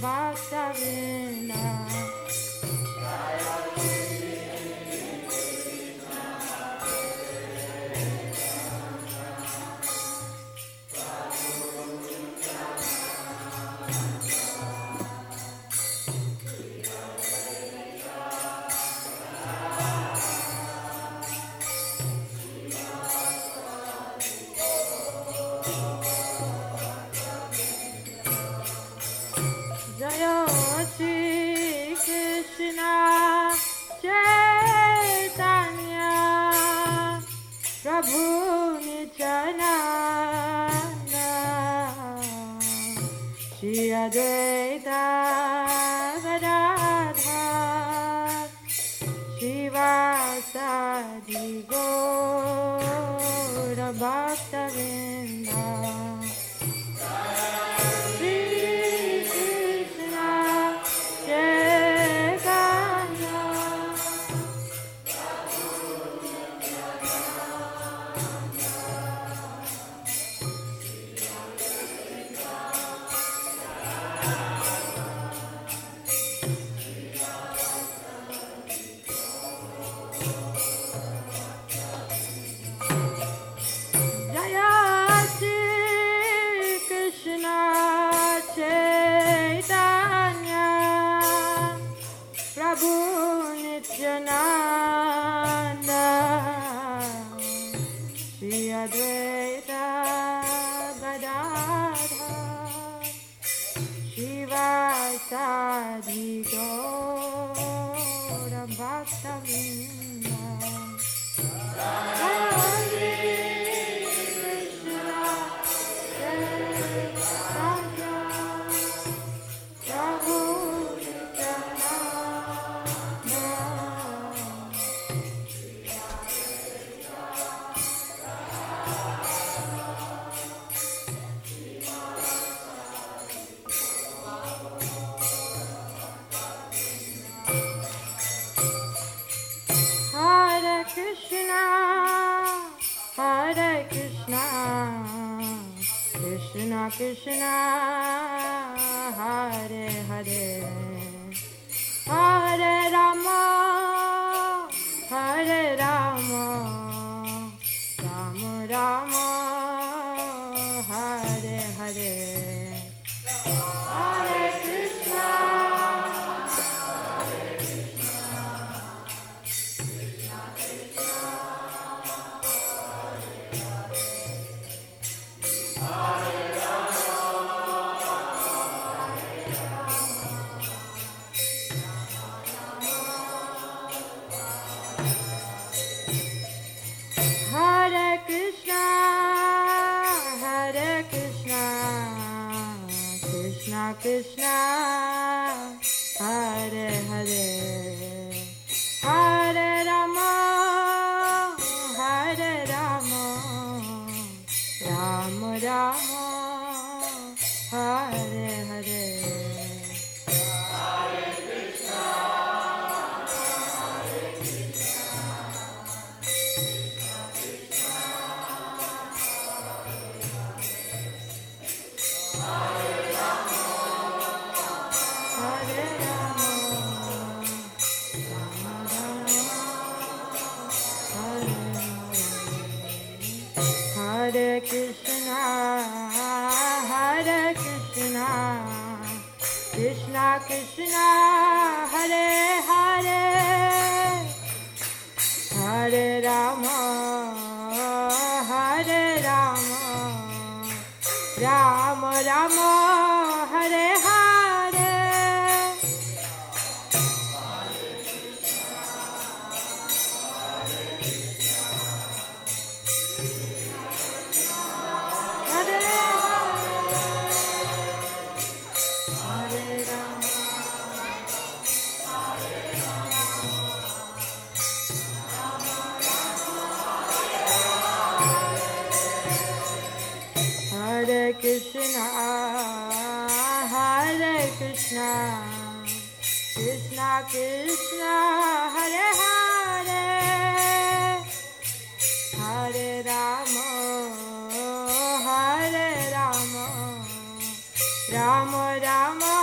Bhakta-vrinda. Jaya Shri Krishna Chaitanya Prabhu Nityananda Shri Advaita Gadadhar Shivasadi Gaura Bhakta-vrinda. Nityananda Shri Advaita Gadadhar Shivasadi Gaura Bhakta-vrinda. Hare Krishna, Krishna Krishna, Hare Hare, Hare Rama, Hare Rama, Rama Rama, Hare Hare, Hare Krishna. Krishna, Hare Hare, Hare Rama, Hare Rama, Rama Rama, Hare Hare. Hare Krishna, Hare Krishna, Krishna Krishna, Hare Hare, Hare Rama, Hare Rama, Rama Rama, Hare Hare. Hare Krishna, Hare Krishna, Krishna Krishna, Hare Hare, Hare Rama, Hare Rama, Rama Rama,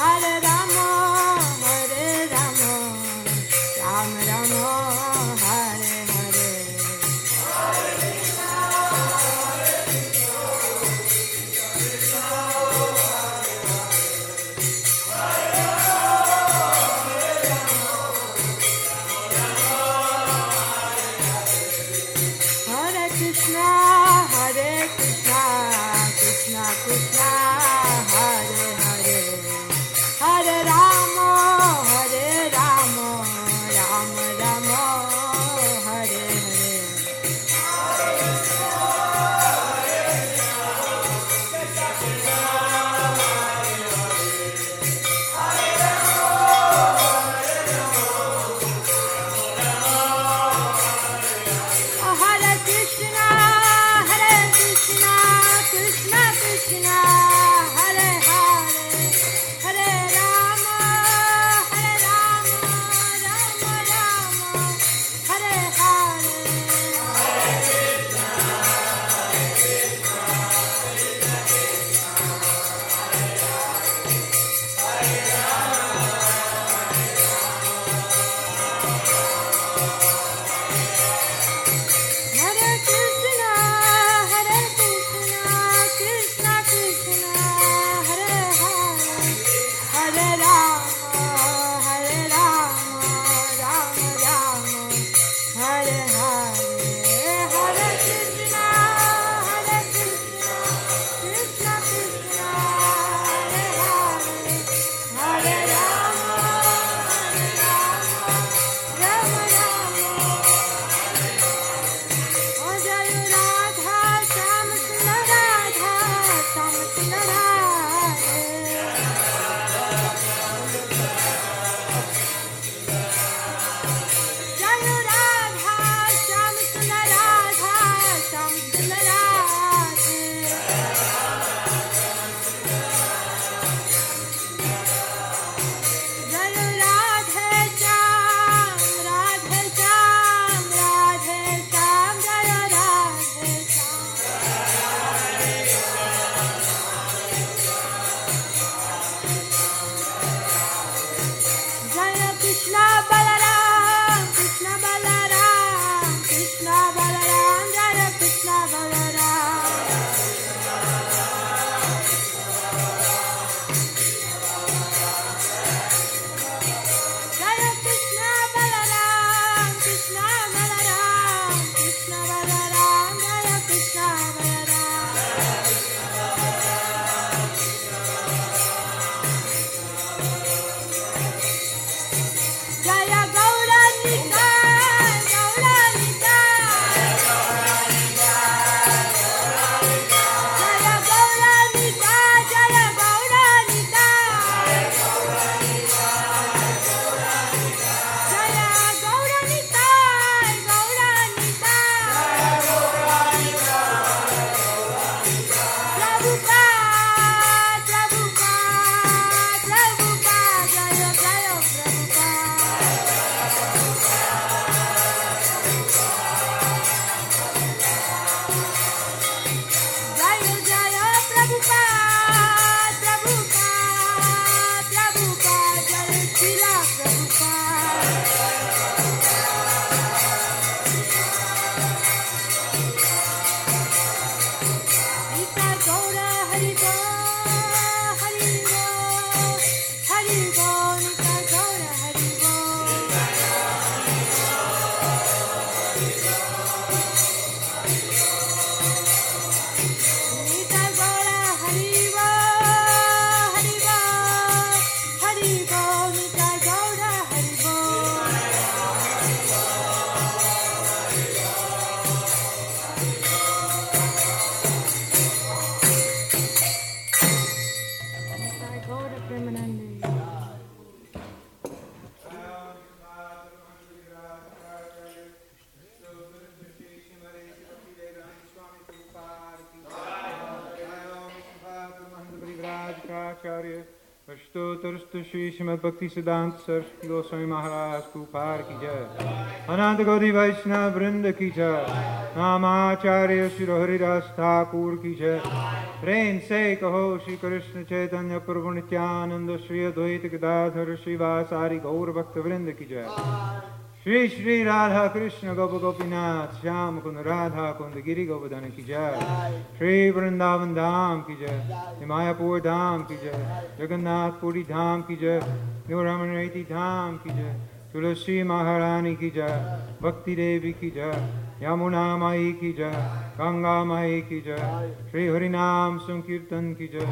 Hare Rama कल्पतरुस्तु Shri Shrimad भक्ति सिद्धांत सरस्वती गोस्वामी महाराज Cooper की जय। अनंत गौरी वैष्णव वृंद की जय। नामाचार्य श्री हरिदास ठाकुर की जय। प्रेम से कहो श्री कृष्ण चैतन्य प्रभु नित्यानंद श्री अद्वैत गदाधर श्रीवासारि गौर भक्त वृंद की जय। श्री श्री राधा कृष्ण गोप गोपीनाथ श्याम कुंद राधा कुंद गिरि गोवर्धन की जय। श्री वृंदावन धाम की जय। मायापुर धाम की जय। जगन्नाथपुरी धाम की जय। गौरामती धाम की जय। तुलसी महारानी की जय। भक्ति देवी की जय। यमुना माई की जय। गंगा माई की जय। श्री हरिनाम संकीर्तन की जय।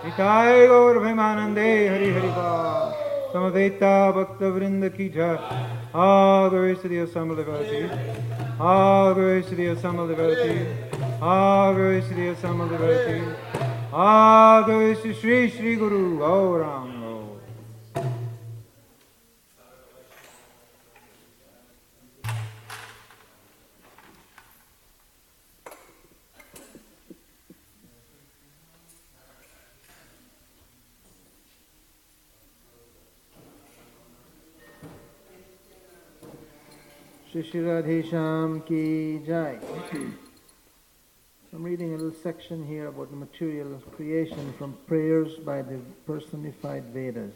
निताय गौर प्रेमानंदे हरि हरि बोल। समवेता भक्त वृंद की जय। All glory to the assembled devotees. All glory to the assembled devotees. All glory to the assembled devotees. All glory to Sri Sri Guru Gauranga. Shri Shri Radhe Shyam ki jai. I'm reading a little section here about the material creation from prayers by the personified Vedas.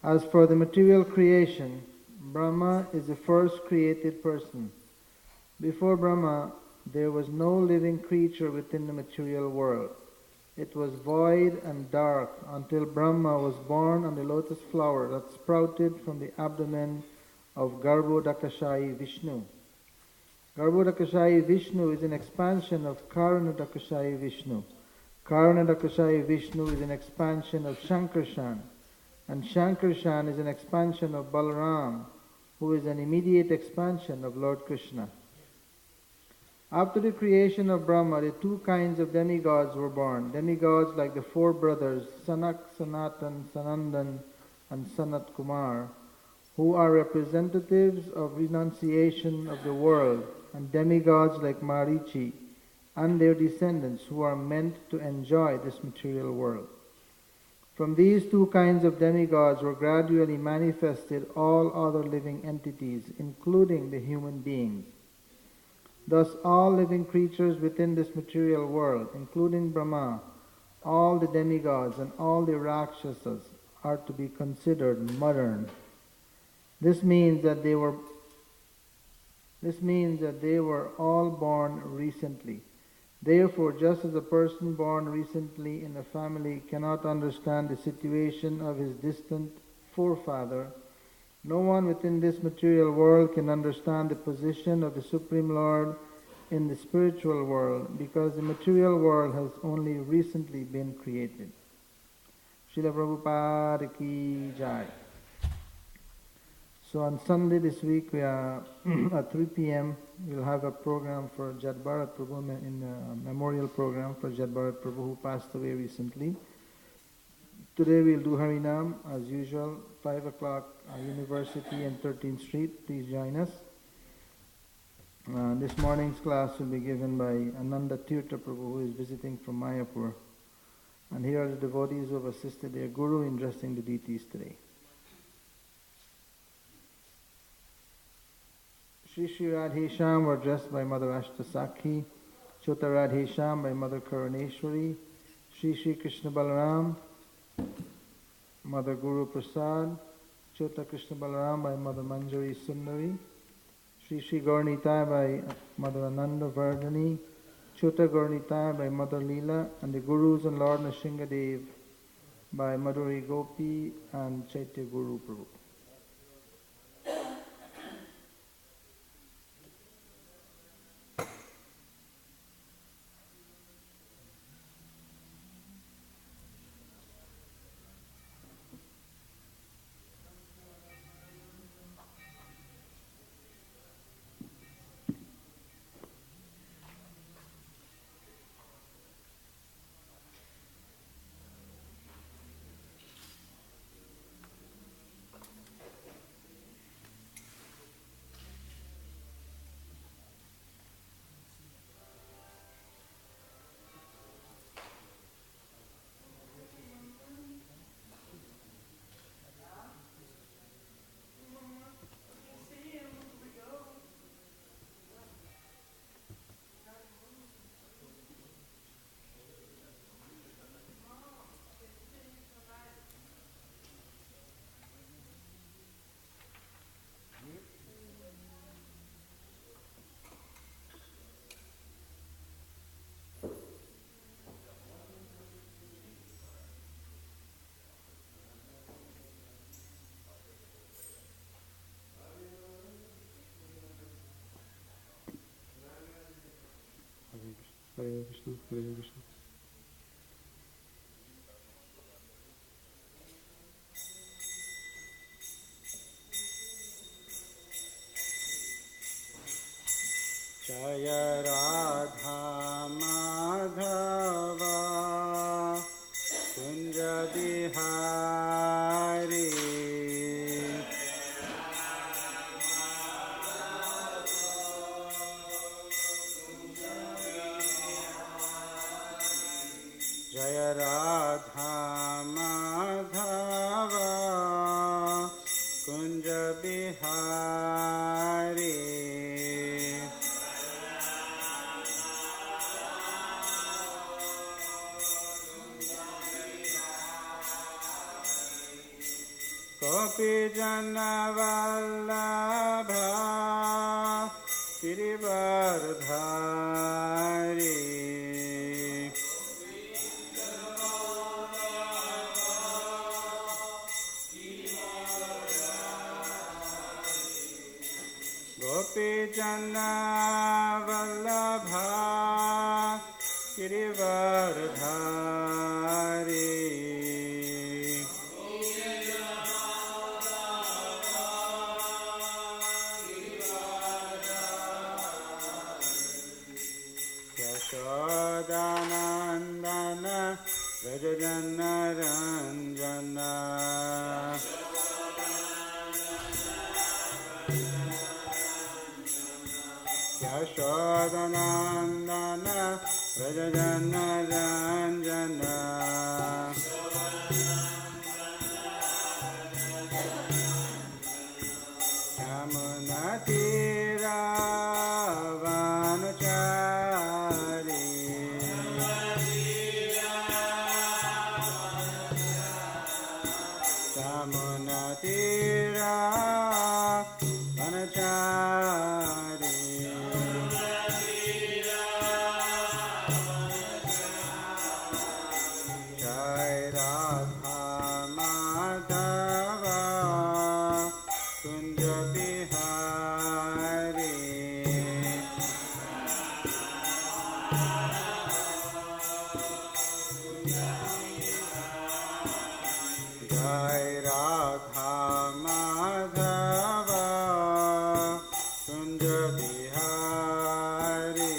As for the material creation, Brahma is the first created person. Before Brahma, there was no living creature within the material world. It was void and dark until Brahma was born on the lotus flower that sprouted from the abdomen of Garbhodakashayi Vishnu. Garbhodakashayi Vishnu is an expansion of Karanadakashayi Vishnu. Karanadakashayi Vishnu is an expansion of Shankarshan, and Shankarshan is an expansion of Balaram, who is an immediate expansion of Lord Krishna. After the creation of Brahma, the two kinds of demigods were born. Demigods like the four brothers, Sanak, Sanatan, Sanandan, and Sanat Kumar, who are representatives of renunciation of the world, and demigods like Marichi and their descendants who are meant to enjoy this material world. From these two kinds of demigods were gradually manifested all other living entities, including the human beings. Thus all living creatures within this material world, including Brahma, all the demigods and all the Rakshasas, are to be considered modern. This means that they were all born recently. Therefore, just as a person born recently in a family cannot understand the situation of his distant forefather, no one within this material world can understand the position of the Supreme Lord in the spiritual world, because the material world has only recently been created. Srila Prabhupada ki jai. So on Sunday this week, we are at 3 p.m. we'll have a program for Jad Bharat Prabhu, in a memorial program for Jad Bharat Prabhu, who passed away recently. Today we'll do Harinam as usual, 5 o'clock, University and 13th Street. Please join us. This morning's class will be given by Ananda Tirtha Prabhu, who is visiting from Mayapur. And here are the devotees who have assisted their Guru in dressing the deities today. Shri Shri Radhe Shyam were dressed by Mother Ashtasakhi, Chota Radhe Shyam by Mother Karaneshwari, Shri Shri Krishna Balaram, Mother Guru Prasad, Chota Krishna Balaram by Mother Manjari Sundari, Shri Shri Gaurnitai by Mother Ananda Vardhani, Chota Gaurnitai by Mother Leela, and the Gurus and Lord Nrsingadev by Madhuri Gopi and Chaitya Guru Prabhu. Jaya Radha Madhava Kunja Bihari Jaya Radha Madhava Kunja Bihari Gopi Jana Vallabha Girivardhari Gopi Jana Vallabha Girivardhari Yashodanandana Rajajana Ranjana Yashodanandana Rajajana Ranjana Yamunatira Vanachari Yamunatira Vanachari Jai Radha Madhava Kunja Bihari Jai Radha Madhava Kunja Bihari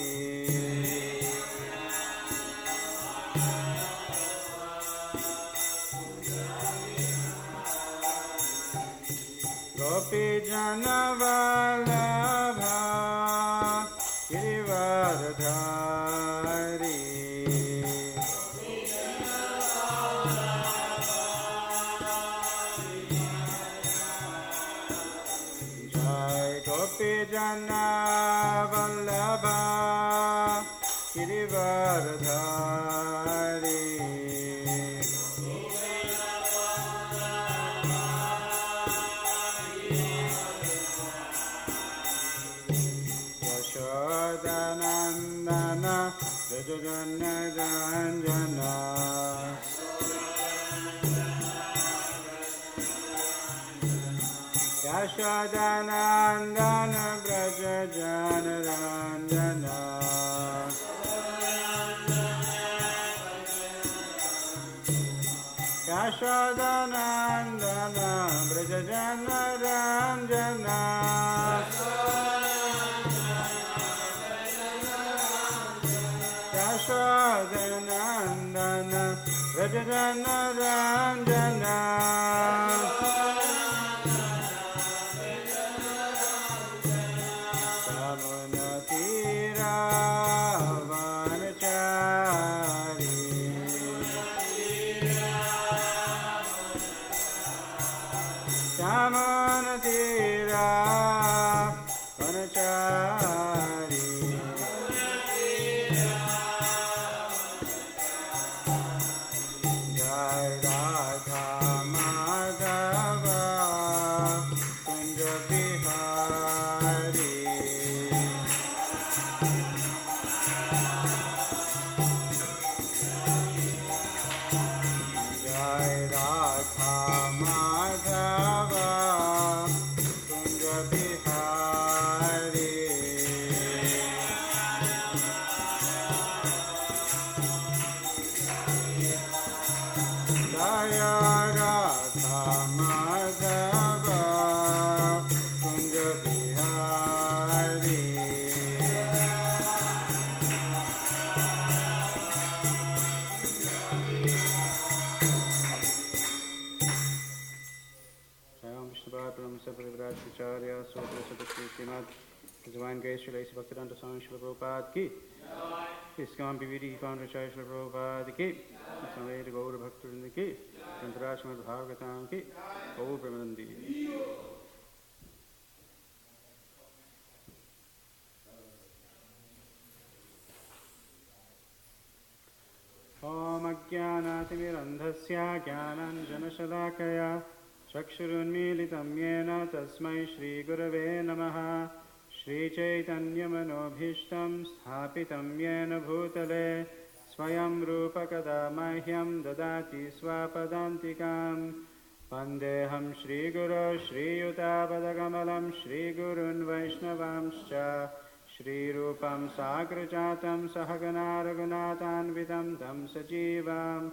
Gopi Jana Vallabha Girivardhari Jai Gopi Jana Vallabha Girivardhari Yashodanandana Rajajana Ranjana Yashodanandana Rajajana Ranjana Yashodanandana Rajajana Ranjana Yashodanandana Rajajana Ranjana Yamunatira Vanachari Yamunatira Vanachari Jai Radha Madhava Kunja Bihari Jai Radha Madhava Kunja Bihari Radha Madhava Kunja Bihari. Jayam Vishnupada Brahmasa Parivraj Acharya Sotra Sadasri Srimad His Divine Grace Srila Bhaktivedanta Swami Srila Prabhupada ki. ISKCON PVD founder Srila Prabhupada ki. Samveda Gaura Bhaktivinoda ki. Grantaraj Srimad Bhagavatam ki. Gaur Brahmanandi. Om Ajnanaatimirandhasya Jnananjanashalakaya Chakshurunmilitam Yena Tasmai Shri Gurave Namaha Shri Chaitanya Manobhishtam Sthapitam Yena Bhutale Swayam Rupa Kada Mahyam Dadati Swapadantikam Vandeham Shri Guru Shri Yutabadagamalam Shri Gurun Vaishnavamscha Shri Rupam Sagrajatam Sahagana Raghunatanvitam Tam Sajivam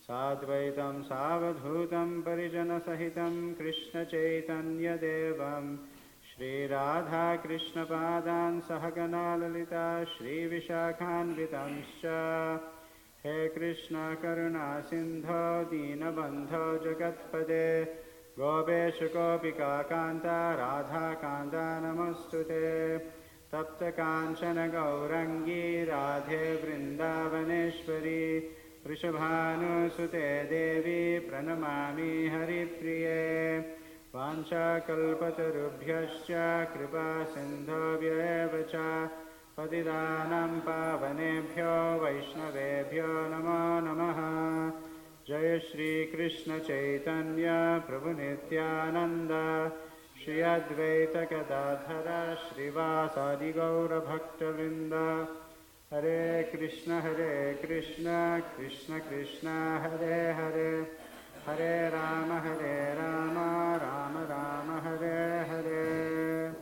Sadvaitam Savadhutam Parijana Sahitam Krishna Chaitanya Devam Shri Radha Krishna Padan Sahagana Lalita Shri Vishakhanvitamscha He Krishna Karuna Sindho Dinabandho Jagatpade Gopesha Gopika Kanta Radha Kanta Namostute Tapta Kanchana Gaurangi Radhe Vrindavaneshwari Vrishabhanusute Devi Pranamami Haripriye Vancha Kalpatarubhyascha Kripa Sindhovyaevacha Patidanam Pavanebhyo Vaishnavebhyo Namo Namaha Jaya Shri Krishna Chaitanya Prabhu Nityananda Shri Advaita Gadadhara Srivasadi Gaura Bhaktavinda Hare Krishna Krishna Krishna Hare Hare Hare Rama Rama Rama Hare Hare.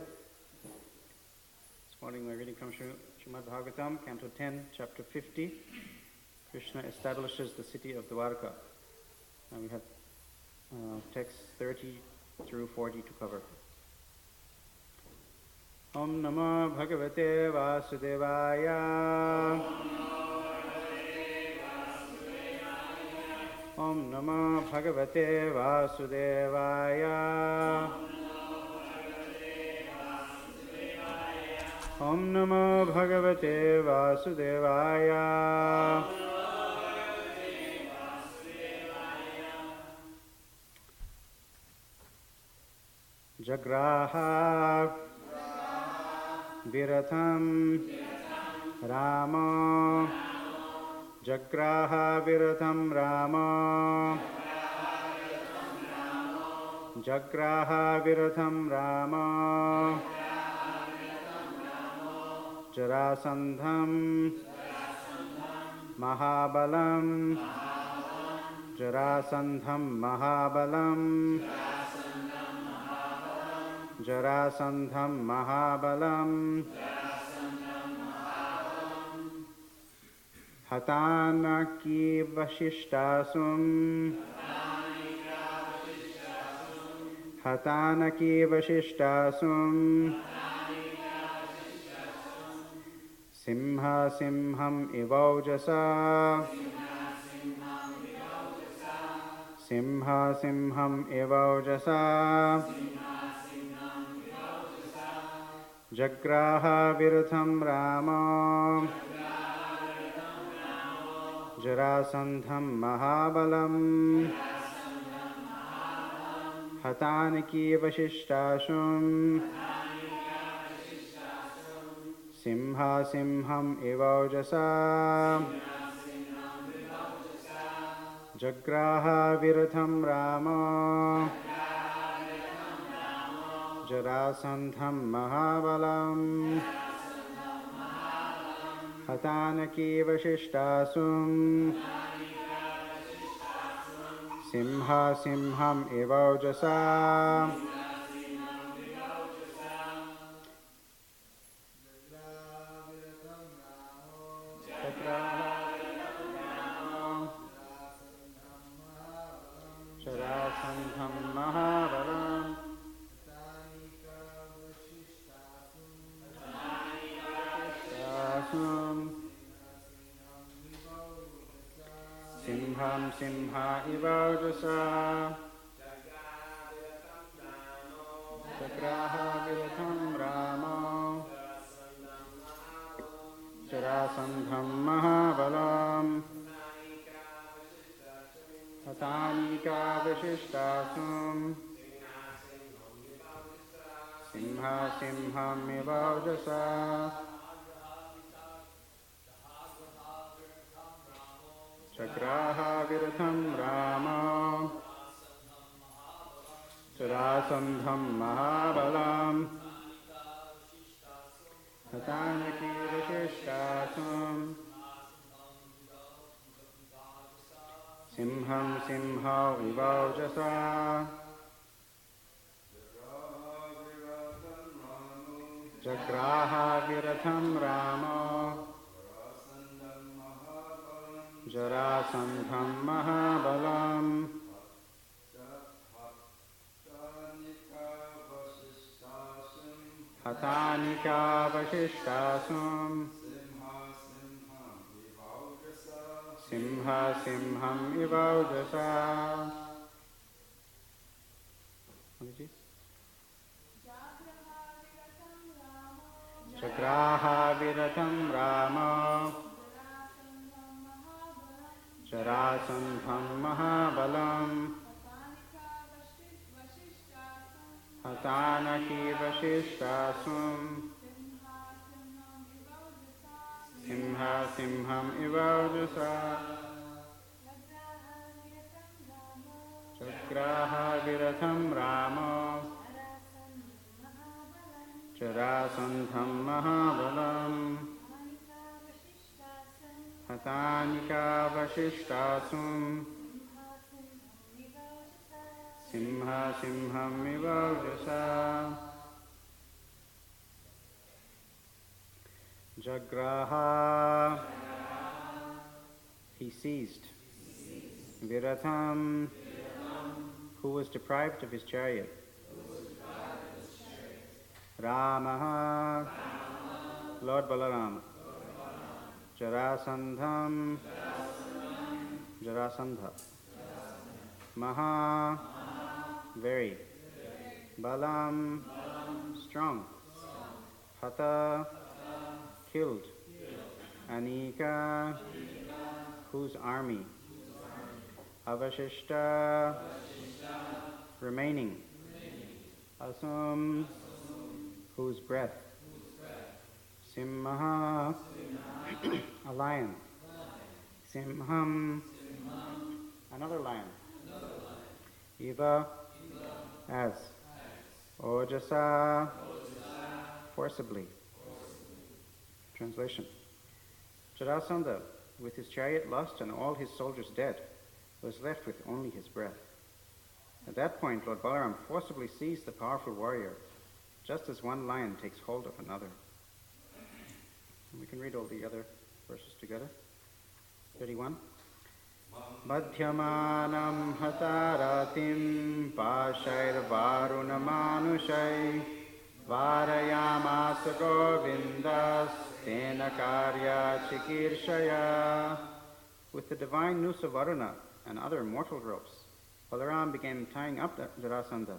This morning we're reading from Srimad Bhagavatam, Canto 10, Chapter 50. Krishna establishes the city of Dwarka. And we have texts 30 through 40 to cover. Om Namo Bhagavate Vasudevaya. Om Namo Bhagavate Vasudevaya. Om Namo Bhagavate Vasudevaya. Jagraha Viratham Rama Jagraha Viratham Rama Jagraha Viratham Rama Jarasandham Mahabalam Jarasandham Mahabalam Jarasandham Mahabalam Hatanaki Vashishtasum Hatanaki Vashishtasum Simha Simham Ivaujasa Simha Simham Ivaujasa Jagraha Viratham Rama Jarasandham Mahabalam Hatanaki Vashishtasum Simha Simham Ivaujasa Jagraha Viratham Rama Jarasandham Mahabalam Hatanaki Vashishtasum Simha Simham Ivaujasa Jarasandham Mahabalam Simham Simha Ivaujasa Chakraha Viratham Rama Jarasandham Mahabalam Hatanika Vishishtasum Simha Simham Ivaujasa Chakraha Viratham Rama Jarasandham Mahabalam Hatanaki Vishishtasum Simham Simha Vivaujasa Chakraha Viratham Rama Jarasandham Mahabalam Hatanika Vashishtasum Simha Simham Ivaujasa. Chakraha Viratham Rama Jarasandham Mahabalam Hatanaki Vashishtasum Simha Simham Ivaujasa Chakraha Viratham Rama Jarasandham Mahabalam Hatanika Vashishtasum Simha Simham Ivaujasa Jagraha. He seized Viratham, who was deprived of his chariot. Ramaha, Lord Balaram. Jarasandham, Jarasandha. Maha, very. Balam, strong. Hata, killed. Anika, whose army. Avashishta, remaining. Asum, whose breath. Simha, a lion. Simham, another lion. Eva, as. Ojasa, forcibly. Translation. Jarasandha, with his chariot lost and all his soldiers dead, was left with only his breath. At that point, Lord Balaram forcibly seized the powerful warrior, just as one lion takes hold of another. And we can read all the other verses together. 31. Madhyamanam hataratim pashair varunamanushai varayamasa govindas tena karya chikirshaya. With the divine noose of Varuna and other mortal ropes, Balaram began tying up Jarasandha,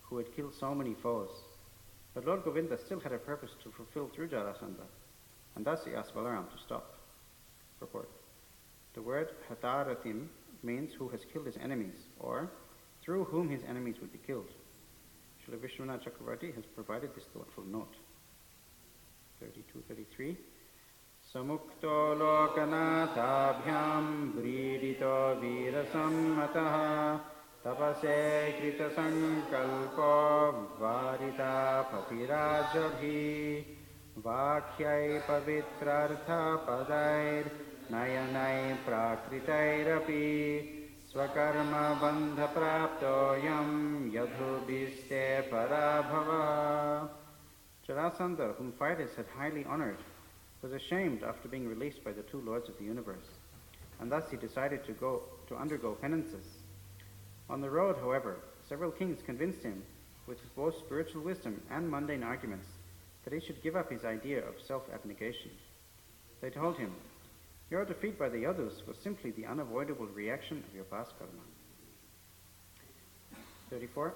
who had killed so many foes. But Lord Govinda still had a purpose to fulfill through Jarasandha, and thus he asked Balaram to stop. Purport. The word hataratim means who has killed his enemies, or through whom his enemies would be killed. Srila Vishwanath Chakravarti has provided this thoughtful note. 32-33. Samukto lokanathabhyam vridito virasammataha tapase krita sankalpo varita patirajabhi vakhyai pavitrartha padair nayanai prakritairapi swakarma bandha praptoyam yadhubhiste parabhava. Jarasandha, whom Phytis had highly honored, was ashamed after being released by the two lords of the universe, and thus he decided to undergo penances. On the road, however, several kings convinced him, with both spiritual wisdom and mundane arguments, that he should give up his idea of self-abnegation. They told him, "Your defeat by the Yadus was simply the unavoidable reaction of your past karma." 34.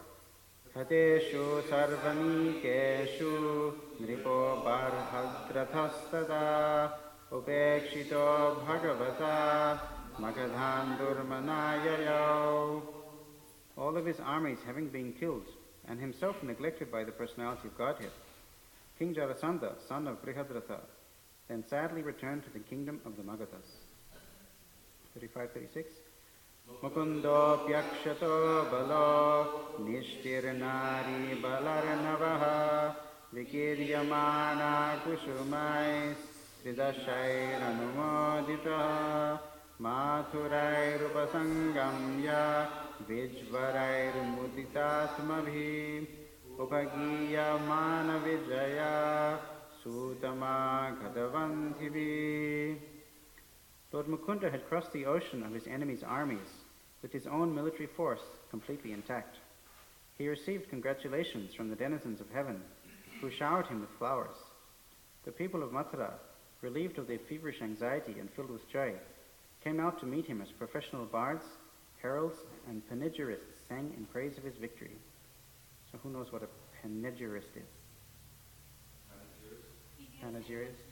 Hateshu sarvanikeshu nripo barhadrathastada upekshito bhagavata magadhandurmanayayo. All of his armies having been killed, and himself neglected by the personality of Godhead, King Jarasandha, son of Brihadratha, then sadly returned to the kingdom of the Magadhas. 35-36. Mukundo pyakshato balo nishtirnari balarnavaha vikiryamana kushumais vidashairanumoditaha mathurairupasangamya vijvarairmuditatmabhi upagiyamana vijaya sutama ghadavantivi. Lord Mukunda had crossed the ocean of his enemy's armies with his own military force completely intact. He received congratulations from the denizens of heaven, who showered him with flowers. The people of Mathura, relieved of their feverish anxiety and filled with joy, came out to meet him as professional bards, heralds, and panegyrists sang in praise of his victory. So who knows what a panegyrist is? Panegyrist?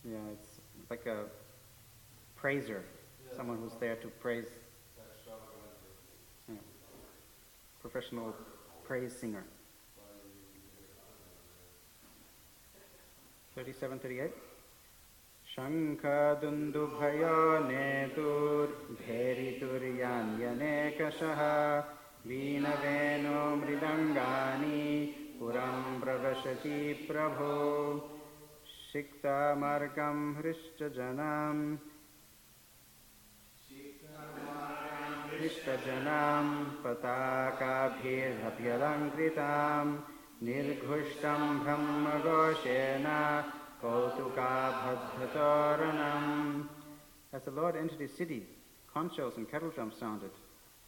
Yeah, it's like a praiser, someone who's there to praise. Yeah. Professional praise singer. 37-38. Shankha dundubhayo netur bheritur yanyanekashaha veena veno mridangani puram pravashati prabho Shikta margam hrishta janam pataka bhirabhyalankritam nirghushtam brahma goshena kautuka bhadhatoranam. As the Lord entered his city, conch shells and kettle drums sounded,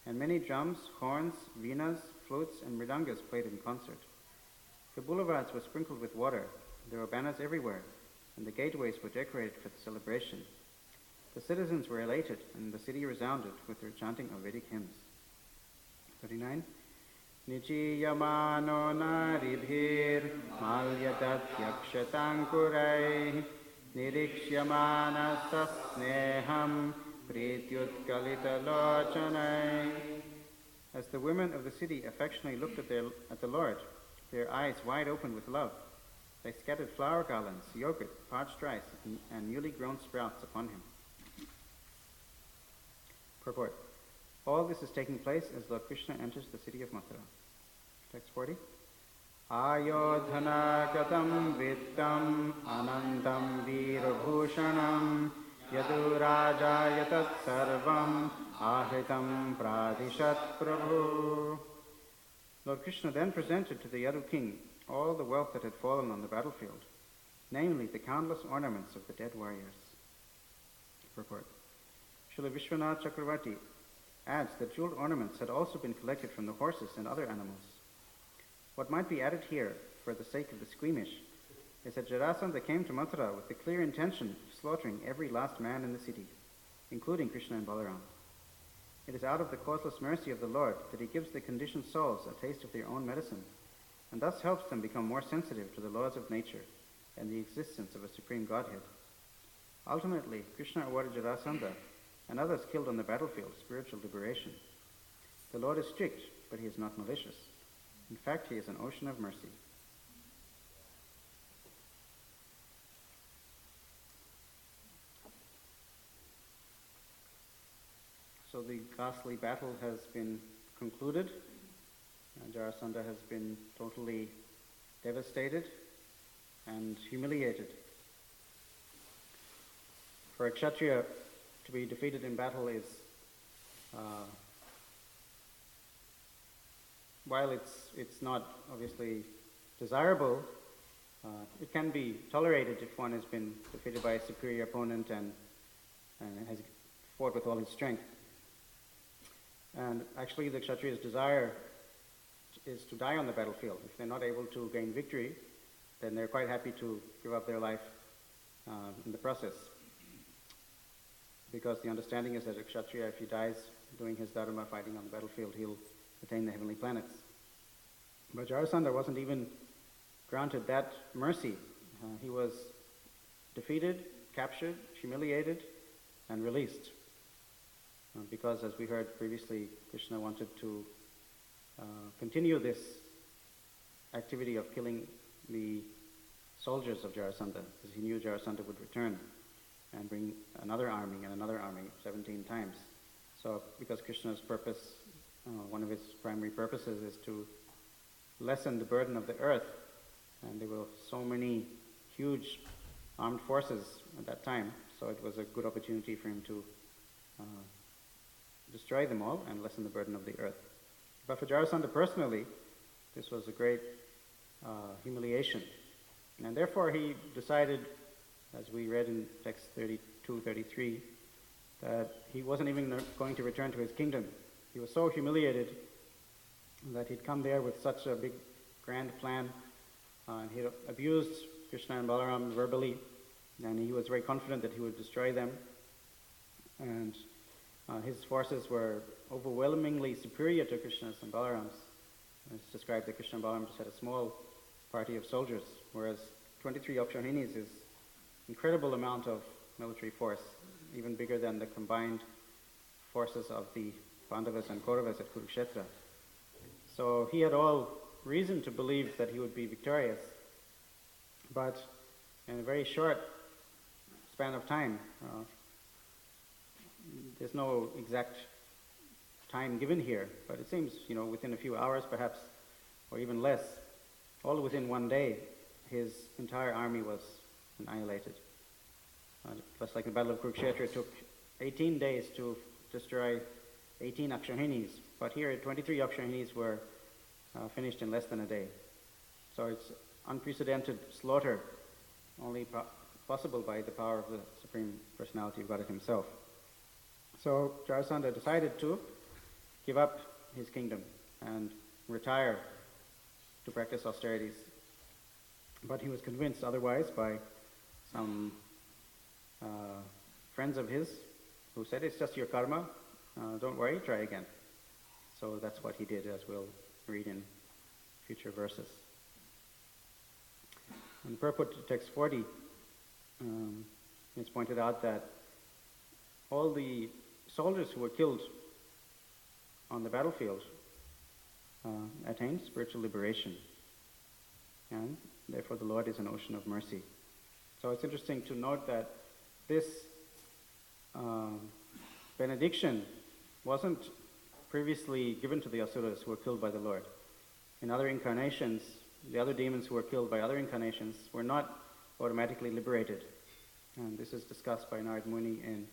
and many drums, horns, veenas, flutes, and mridangas played in concert. The boulevards were sprinkled with water. There were banners everywhere, and the gateways were decorated for the celebration. The citizens were elated, and the city resounded with their chanting of Vedic hymns. 39. Nichiyamano naribhir malyatat yakshatankurai nirikshyamana sasneham prityutkalita lochanai. As the women of the city affectionately looked at the Lord, their eyes wide open with love, they scattered flower garlands, yogurt, parched rice, and newly grown sprouts upon him. Purport. All this is taking place as Lord Krishna enters the city of Mathura. Text 40. Ayodhana gatam vittam anandam virabhushanam yaduraja yatat sarvam ahritam pradishat prabhu. Lord Krishna then presented to the Yadu king all the wealth that had fallen on the battlefield, namely the countless ornaments of the dead warriors. Purport. Srila Vishwanath Chakravarti adds that jeweled ornaments had also been collected from the horses and other animals. What might be added here, for the sake of the squeamish, is that Jarasandha came to Mathura with the clear intention of slaughtering every last man in the city, including Krishna and Balaram. It is out of the causeless mercy of the Lord that he gives the conditioned souls a taste of their own medicine, and thus helps them become more sensitive to the laws of nature and the existence of a supreme Godhead. Ultimately, Krishna awarded Jarasandha and others killed on the battlefield spiritual liberation. The Lord is strict, but he is not malicious. In fact, he is an ocean of mercy. So the ghastly battle has been concluded. Jarasandha has been totally devastated and humiliated. For a Kshatriya to be defeated in battle is, while it's not obviously desirable, it can be tolerated if one has been defeated by a superior opponent and has fought with all his strength. And actually the Kshatriya's desire is to die on the battlefield. If they're not able to gain victory, then they're quite happy to give up their life in the process. Because the understanding is that a Kshatriya, if he dies doing his dharma, fighting on the battlefield, he'll attain the heavenly planets. But Jarasandha wasn't even granted that mercy. He was defeated, captured, humiliated, and released. Because, as we heard previously, Krishna wanted to continue this activity of killing the soldiers of Jarasandha, because he knew Jarasandha would return and bring another army and another army 17 times. So, because Krishna's purpose, one of his primary purposes is to lessen the burden of the earth, and there were so many huge armed forces at that time, so it was a good opportunity for him to destroy them all and lessen the burden of the earth. But for Jarasandha personally, this was a great humiliation. And therefore he decided, as we read in text 32, 33, that he wasn't even going to return to his kingdom. He was so humiliated that he'd come there with such a big, grand plan, and he'd abused Krishna and Balaram verbally, and he was very confident that he would destroy them. And his forces were overwhelmingly superior to Krishna's and Balaram's. It's described that Krishna and Balaram just had a small party of soldiers, whereas 23 Akshahinis is incredible amount of military force, even bigger than the combined forces of the Pandavas and Kauravas at Kurukshetra. So he had all reason to believe that he would be victorious, but in a very short span of time, there's no exact time given here, but it seems, within a few hours perhaps, or even less, all within one day, his entire army was annihilated. Just like the Battle of Kurukshetra, it took 18 days to destroy 18 Akshahinis, but here 23 Akshahinis were finished in less than a day. So it's unprecedented slaughter, only possible by the power of the Supreme Personality of Godhead himself. So Jarasandha decided to give up his kingdom and retire to practice austerities. But he was convinced otherwise by some friends of his who said, it's just your karma, don't worry, try again. So that's what he did, as we'll read in future verses. In the purport to text 40, it's pointed out that all the soldiers who were killed on the battlefield attained spiritual liberation, and therefore the Lord is an ocean of mercy. So it's interesting to note that this benediction wasn't previously given to the asuras who were killed by the Lord. In other incarnations, the other demons who were killed by other incarnations were not automatically liberated. And this is discussed by Narad Muni in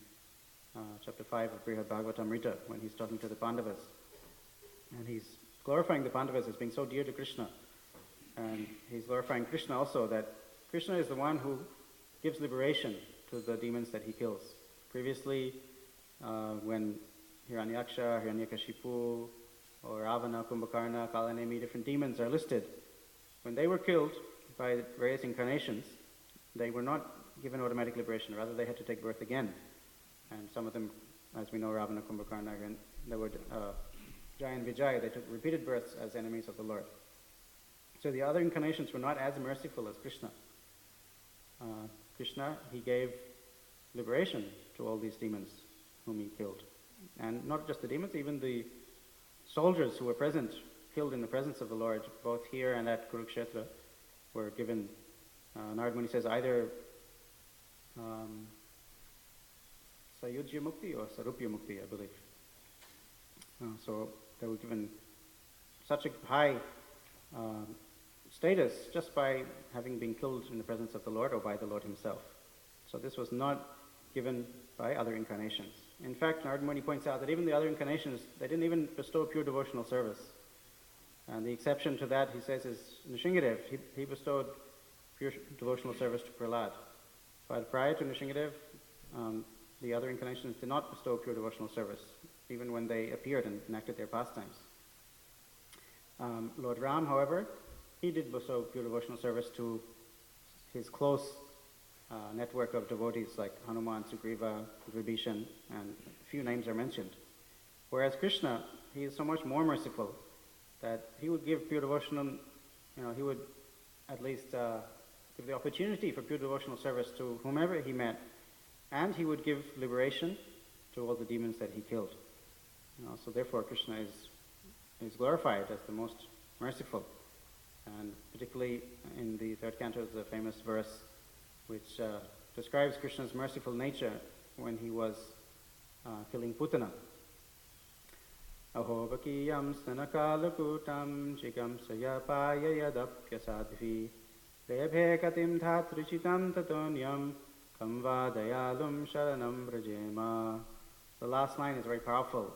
chapter 5 of Brihad Bhagavatamrita, when he's talking to the Pandavas. And he's glorifying the Pandavas as being so dear to Krishna. And he's glorifying Krishna also, that Krishna is the one who gives liberation to the demons that he kills. Previously, when Hiranyaksha, Hiranyakashipu, or Ravana, Kumbhakarna, Kalanemi, different demons are listed, when they were killed by various incarnations, they were not given automatic liberation, rather they had to take birth again. And some of them, as we know, Ravana, Kumbhakarna, and there were Jaya and Vijaya, they took repeated births as enemies of the Lord. So the other incarnations were not as merciful as Krishna. Krishna, he gave liberation to all these demons whom he killed. And not just the demons, even the soldiers who were present, killed in the presence of the Lord, both here and at Kurukshetra, were given, Narad Muni says, either Sayujya Mukti or Sarupya Mukti, I believe. So they were given such a high status just by having been killed in the presence of the Lord or by the Lord himself. So this was not given by other incarnations. In fact, Narad Muni points out that even the other incarnations, they didn't even bestow pure devotional service. And the exception to that, he says, is Nrsingadev. He bestowed pure devotional service to Prahlad. But prior to Nrsingadev, the other incarnations did not bestow pure devotional service. even when they appeared and enacted their pastimes. Lord Ram, however, he did bestow pure devotional service to his close network of devotees like Hanuman, Sugriva, Vibhishan, and a few names are mentioned. Whereas Krishna, he is so much more merciful that he would give pure devotional, he would at least give the opportunity for pure devotional service to whomever he met, and he would give liberation to all the demons that he killed. So therefore Krishna is glorified as the most merciful. And particularly in the third canto is a famous verse which describes Krishna's merciful nature when he was killing Putana. Aho bakiyam stanakalakutam chikam sayapaya yadapyasadvi lebhe katim thatruchitam tatonyam kamva dayalum sharanam brajema. The last line is very powerful.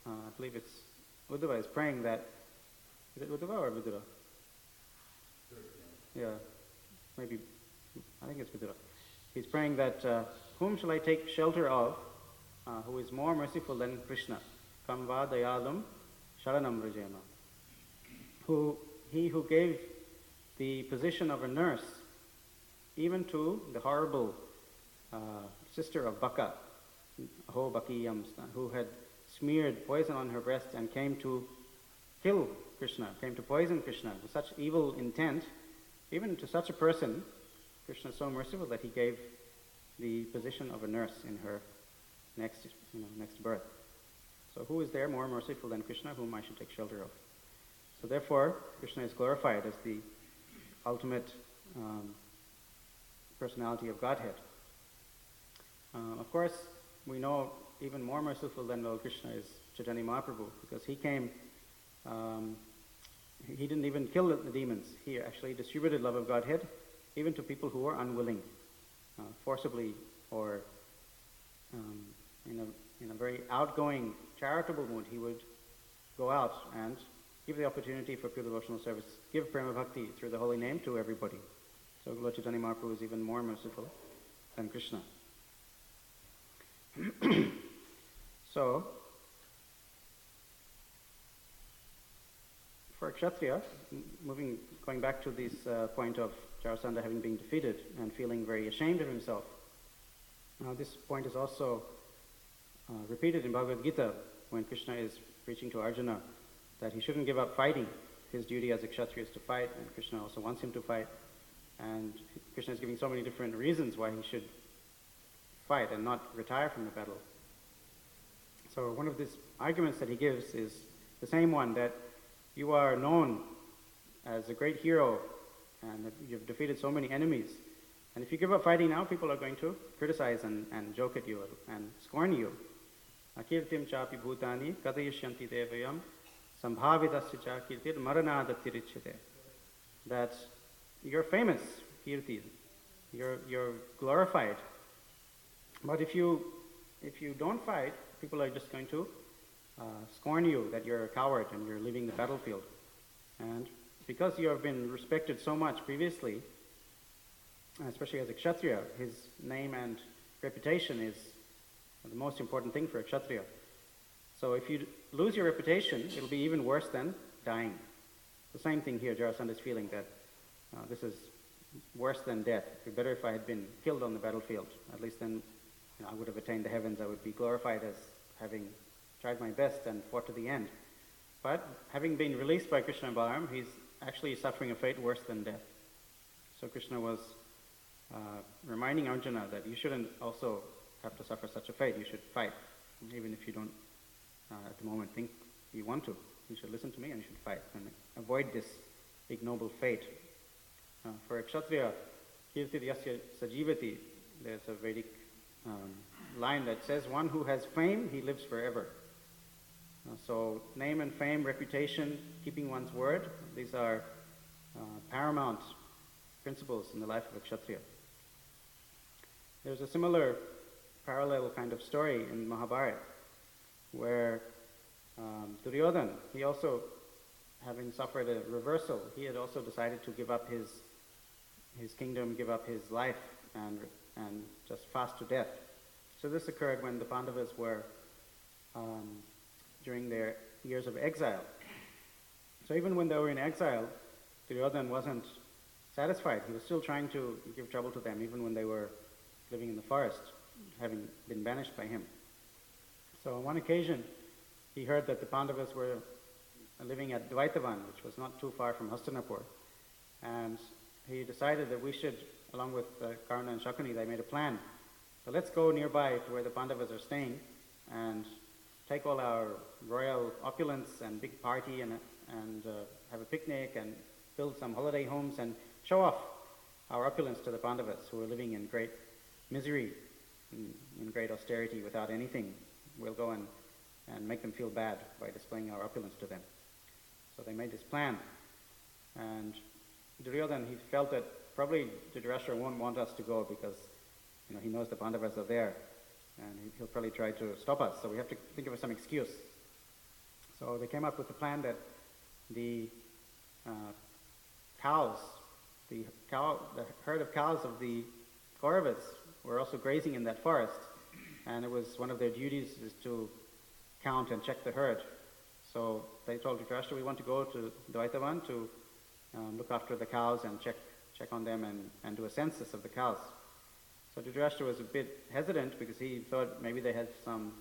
I believe it's Uddhava is praying that, is it Uddhava or Vidura? Yeah, maybe, I think it's Vidura. He's praying that, whom shall I take shelter of, who is more merciful than Krishna? Kamva dayalum sharanam brajema. He who gave the position of a nurse even to the horrible sister of Baka, Aho Bakiyam, who had smeared poison on her breast and came to kill Krishna, came to poison Krishna with such evil intent. Even to such a person, Krishna is so merciful that he gave the position of a nurse in her next birth. So who is there more merciful than Krishna, whom I should take shelter of? So therefore, Krishna is glorified as the ultimate personality of Godhead. Of course, we know even more merciful than Lord Krishna is Chaitanya Mahaprabhu, because he came, he didn't even kill the demons. He actually distributed love of Godhead even to people who were unwilling, forcibly or in a very outgoing, charitable mood. He would go out and give the opportunity for pure devotional service, give prema bhakti through the holy name to everybody. So Lord Chaitanya Mahaprabhu is even more merciful than Krishna. So, for a Kshatriya, going back to this point of Jarasandha having been defeated and feeling very ashamed of himself, this point is also repeated in Bhagavad Gita when Krishna is preaching to Arjuna that he shouldn't give up fighting. His duty as a Kshatriya is to fight, and Krishna also wants him to fight. And Krishna is giving so many different reasons why he should fight and not retire from the battle. So one of these arguments that he gives is the same one, that you are known as a great hero and that you've defeated so many enemies. And if you give up fighting now, people are going to criticize and joke at you and scorn you. Akirtim chapi bhutani katayishyanti devayam sambhavitasya cha kirtir maranadatirichyate. That you're famous, kirti. You're glorified. But if you don't fight, people are just going to scorn you, that you're a coward and you're leaving the battlefield. And because you have been respected so much previously, especially as a Kshatriya, his name and reputation is the most important thing for a Kshatriya. So if you lose your reputation, it'll be even worse than dying. The same thing here, Jarasandha is feeling that this is worse than death. It would be better if I had been killed on the battlefield. At least then I would have attained the heavens. I would be glorified as having tried my best and fought to the end. But having been released by Krishna and Balaram, he's actually suffering a fate worse than death. So Krishna was reminding Arjuna that you shouldn't also have to suffer such a fate. You should fight, even if you don't at the moment think you want to. You should listen to me and you should fight and avoid this ignoble fate. For a Kshatriya, kirti yasya sajivati, there's a Vedic line that says, one who has fame, he lives forever. So name and fame, reputation, keeping one's word, these are paramount principles in the life of a Kshatriya. There's a similar parallel kind of story in Mahabharata where Duryodhana, he also, having suffered a reversal, he had also decided to give up his kingdom, give up his life and just fast to death. So this occurred when the Pandavas were during their years of exile. So even when they were in exile, Duryodhana wasn't satisfied. He was still trying to give trouble to them, even when they were living in the forest, having been banished by him. So on one occasion, he heard that the Pandavas were living at Dvaitavan, which was not too far from Hastinapur. And he decided that we should, along with Karna and Shakuni, they made a plan. So let's go nearby to where the Pandavas are staying and take all our royal opulence and big party and have a picnic and build some holiday homes and show off our opulence to the Pandavas, who are living in great misery, in great austerity without anything. We'll go and make them feel bad by displaying our opulence to them. So they made this plan. And Duryodhana, he felt that probably Dhritarashtra won't want us to go because he knows the Pandavas are there and he'll probably try to stop us. So we have to think of some excuse. So they came up with the plan that the cows, the herd of cows of the Kauravas were also grazing in that forest, and it was one of their duties is to count and check the herd. So they told Dhritarashtra, we want to go to Dvaitavan to look after the cows and check on them and do a census of the cows. So Dhritarashtra was a bit hesitant because he thought maybe they had some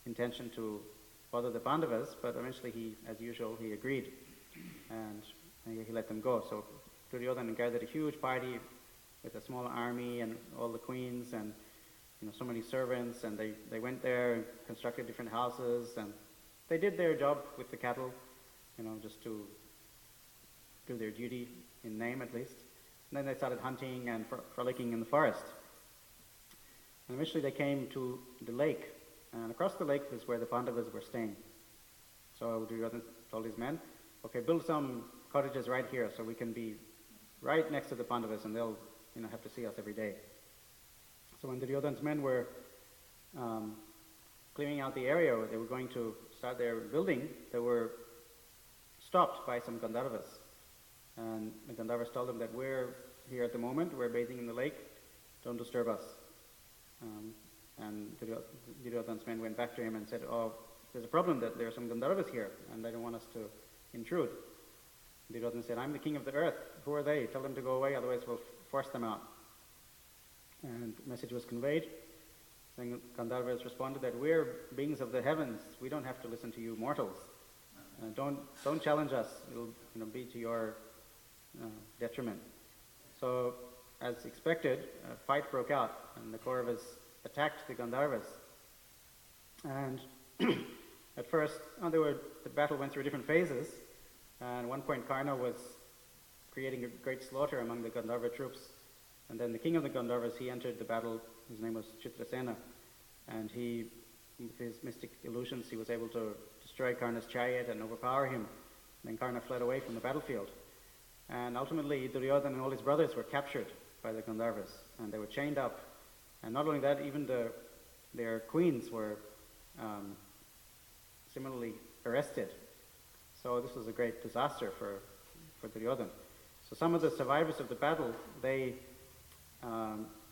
intention to bother the Pandavas, but eventually he, as usual, he agreed and he let them go. So Duryodhana gathered a huge party with a small army and all the queens and so many servants, and they went there and constructed different houses, and they did their job with the cattle, just to do their duty in name at least. And then they started hunting and frolicking in the forest. And eventually they came to the lake, and across the lake was where the Pandavas were staying. So Duryodhana told his men, okay, build some cottages right here so we can be right next to the Pandavas and they'll have to see us every day. So when Duryodhana's men were clearing out the area where they were going to start their building, they were stopped by some Gandharvas. And the Gandharvas told them that we're here at the moment, we're bathing in the lake, don't disturb us. And Duryodhana's men went back to him and said, oh, there's a problem that there are some Gandharvas here and they don't want us to intrude. Duryodhana said, I'm the king of the earth. Who are they? Tell them to go away, otherwise we'll force them out. And the message was conveyed. Then Gandharvas responded that we're beings of the heavens. We don't have to listen to you mortals. Don't challenge us. It'll be to your detriment. So, as expected, a fight broke out, and the Kauravas attacked the Gandharvas. And at first, the battle went through different phases. And at one point, Karna was creating a great slaughter among the Gandharva troops. And then the king of the Gandharvas, he entered the battle. His name was Chitrasena. And he, with his mystic illusions, he was able to destroy Karna's chariot and overpower him. Then Karna fled away from the battlefield. And ultimately, Duryodhana and all his brothers were captured by the Gandharvas. And they were chained up. And not only that, even their queens were similarly arrested. So this was a great disaster for Duryodhana. So some of the survivors of the battle, they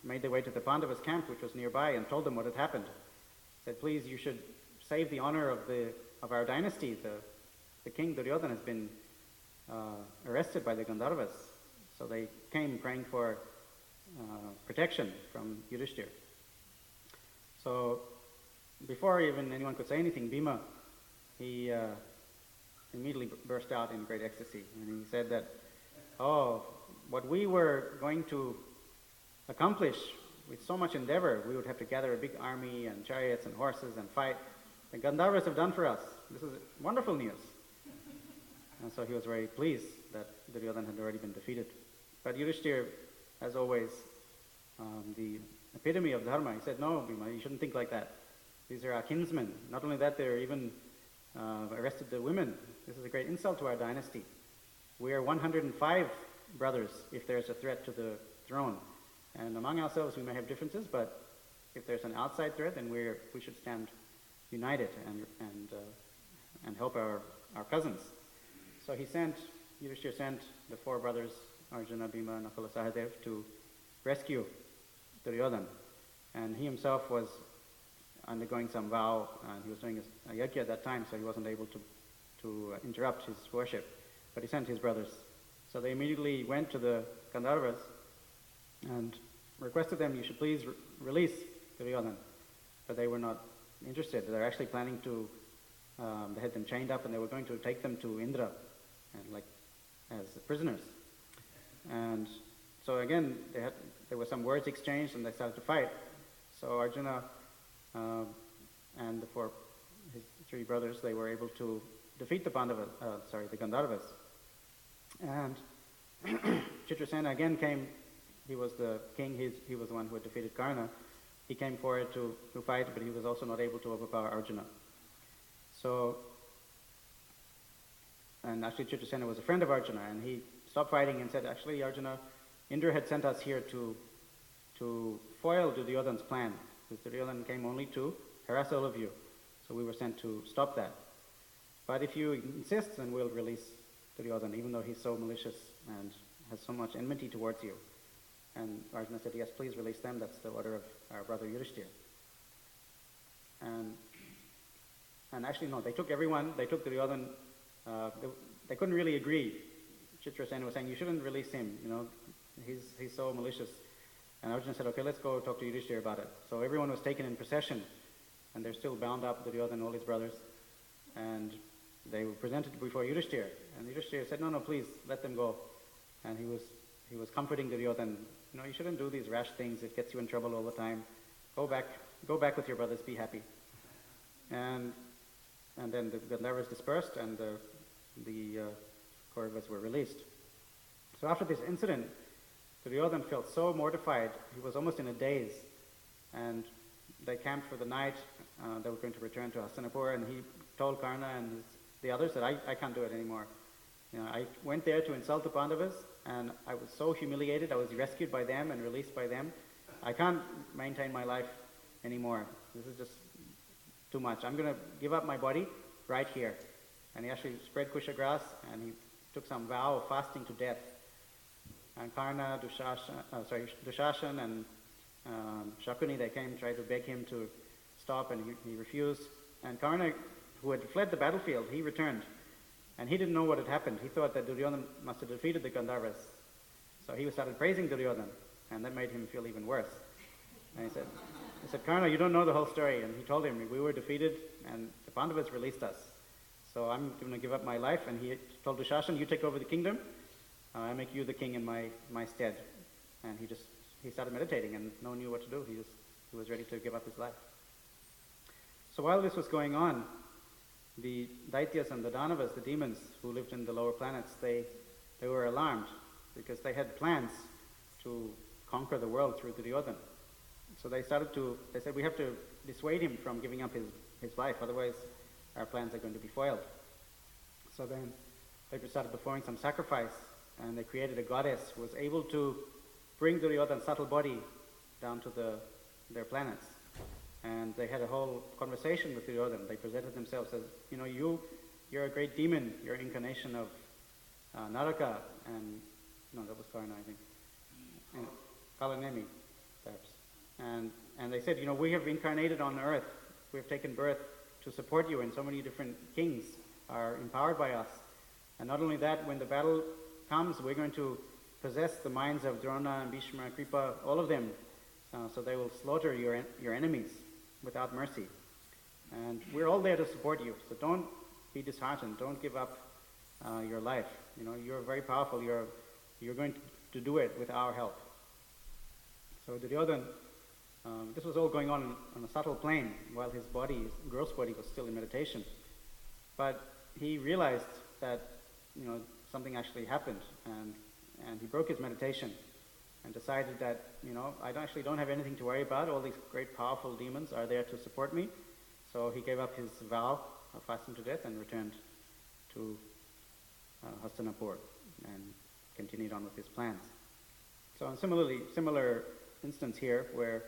made their way to the Pandavas' camp, which was nearby, and told them what had happened. Said, please, you should save the honor of our dynasty. The king Duryodhana has been arrested by the Gandharvas. So they came praying for protection from Yudhishthira. So before even anyone could say anything, Bhima, he immediately burst out in great ecstasy. And he said that, what we were going to accomplish with so much endeavor, we would have to gather a big army and chariots and horses and fight. The Gandharvas have done for us. This is wonderful news. And so he was very pleased that Duryodhana had already been defeated. But Yudhishthira, as always, the epitome of dharma, he said, no, Bhima, you shouldn't think like that. These are our kinsmen. Not only that, they're even arrested the women. This is a great insult to our dynasty. We are 105 brothers if there's a threat to the throne. And among ourselves we may have differences, but if there's an outside threat, then we should stand united and help our cousins. So Yudhishthira sent the four brothers, Arjuna, Bhima, Nakula, Sahadev, to rescue Duryodhana. And he himself was undergoing some vow, and he was doing a yajna at that time, so he wasn't able to interrupt his worship. But he sent his brothers. So they immediately went to the Gandharvas and requested them, you should please release Duryodhana. But they were not interested. They were actually planning to, they had them chained up and they were going to take them to Indra, and as prisoners. And so again, there were some words exchanged and they started to fight. So Arjuna and his three brothers, they were able to defeat the Gandharvas. And Chitrasena again came. He was the king. He was the one who had defeated Karna. He came forward to fight, but he was also not able to overpower Arjuna. So, and actually Chitrasena was a friend of Arjuna, and he stopped fighting and said, actually Arjuna, Indra had sent us here to foil Duryodhana's plan. Because Duryodhana came only to harass all of you. So we were sent to stop that. But if you insist, then we'll release Duryodhana, even though he's so malicious and has so much enmity towards you. And Arjuna said, yes, please release them. That's the order of our brother Yudhishthira. And actually, no, they took everyone. They took Duryodhana. They couldn't really agree. Chitrasena was saying, you shouldn't release him. He's so malicious. And Arjuna said, okay, let's go talk to Yudhishthira about it. So everyone was taken in procession, and they're still bound up, Duryodhana and all his brothers. And they were presented before Yudhishthira. And Yudhishthira said, no, please, let them go. And he was comforting Duryodhana. You shouldn't do these rash things. It gets you in trouble all the time. Go back with your brothers, be happy. And then the Gandharvas dispersed, and the Kauravas were released. So after this incident, Duryodhana felt so mortified, he was almost in a daze. And they camped for the night. They were going to return to Hastinapur, and he told Karna and the others that I can't do it anymore. I went there to insult the Pandavas, and I was so humiliated. I was rescued by them and released by them. I can't maintain my life anymore. This is just too much. I'm going to give up my body right here. And he actually spread kusha grass, and he took some vow of fasting to death. And Karna, Dushashan and Shakuni, they came, tried to beg him to stop, and he refused. And Karna, who had fled the battlefield, he returned. And he didn't know what had happened. He thought that Duryodhana must have defeated the Gandharvas. So he started praising Duryodhana, and that made him feel even worse. And he said, Karna, you don't know the whole story. And he told him, we were defeated, and the Pandavas released us. So I'm going to give up my life. And he told Dushashan, you take over the kingdom. I make you the king in my stead. And he started meditating, and no one knew what to do. He was ready to give up his life. So while this was going on, the Daityas and the Danavas, the demons who lived in the lower planets, they were alarmed because they had plans to conquer the world through Duryodhana. So they said, we have to dissuade him from giving up his life, otherwise our plans are going to be foiled. So then they started performing some sacrifice, and they created a goddess who was able to bring Duryodhana's subtle body down to their planets. And they had a whole conversation with Duryodhana. They presented themselves as, you're a great demon. You're an incarnation of Naraka, and, no, that was Karna, I think. And Kalanemi, perhaps. And they said, we have incarnated on earth. We have taken birth to support you, and so many different kings are empowered by us. And not only that, when the battle comes, we're going to possess the minds of Drona and Bhishma, Kripa, all of them, so they will slaughter your enemies without mercy. And we're all there to support you, so don't be disheartened. Don't give up your life. You're very powerful. You're going to do it with our help. So Duryodhana, this was all going on a subtle plane while his gross body was still in meditation. But he realized that something actually happened, and he broke his meditation and decided that, I don't have anything to worry about. All these great powerful demons are there to support me. So he gave up his vow of fasting to death and returned to Hastinapur and continued on with his plans. So a similar instance here where